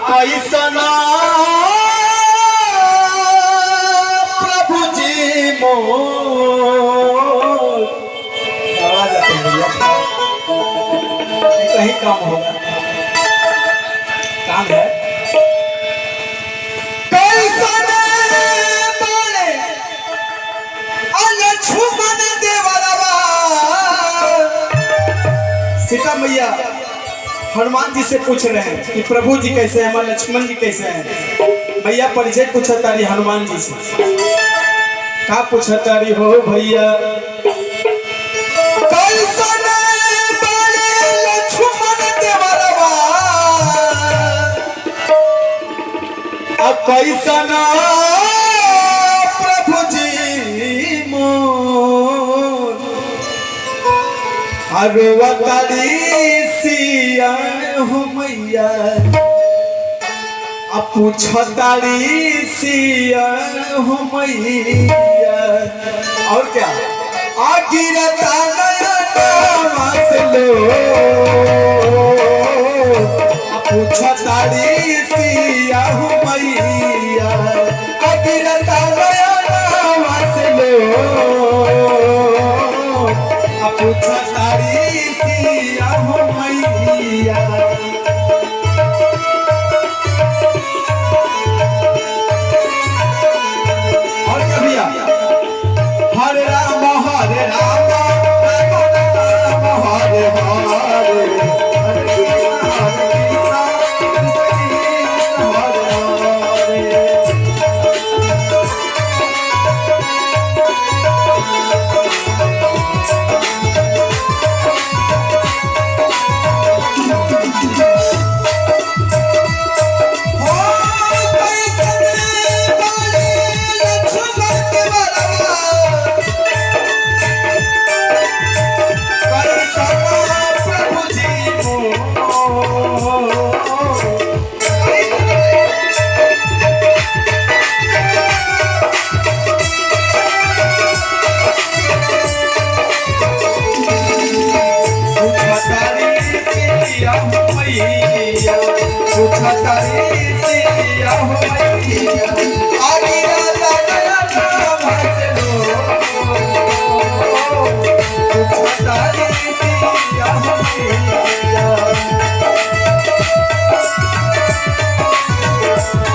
कैसना प्रभु जी मोर आवाज आती है कहीं काम होगा काम है कैसना बड़े लक्ष्मण देवरवा सीता मैया हनुमान जी से पूछ रहे हैं कि प्रभु जी कैसे हैं, हमारे लक्ष्मण जी कैसे हैं। भैया परिचय पूछा तारी हनुमान जी से का पूछा तारी हो भैया कैसना बड़े लक्ष्मण देवरवा अब कैसना प्रभु जी मोर अरवतारी सिया हो मैया पूछतारी सिया हो मैया और क्या आगिरता नया से लो पूछतारी सिया हो मैया आगिरता नया से लो पूछतारी सिया हो मैया हरे राम हरे राम राम राम हरे हरे हरे कृष्ण कृष्ण कृष्ण हरे हरे पूछतारी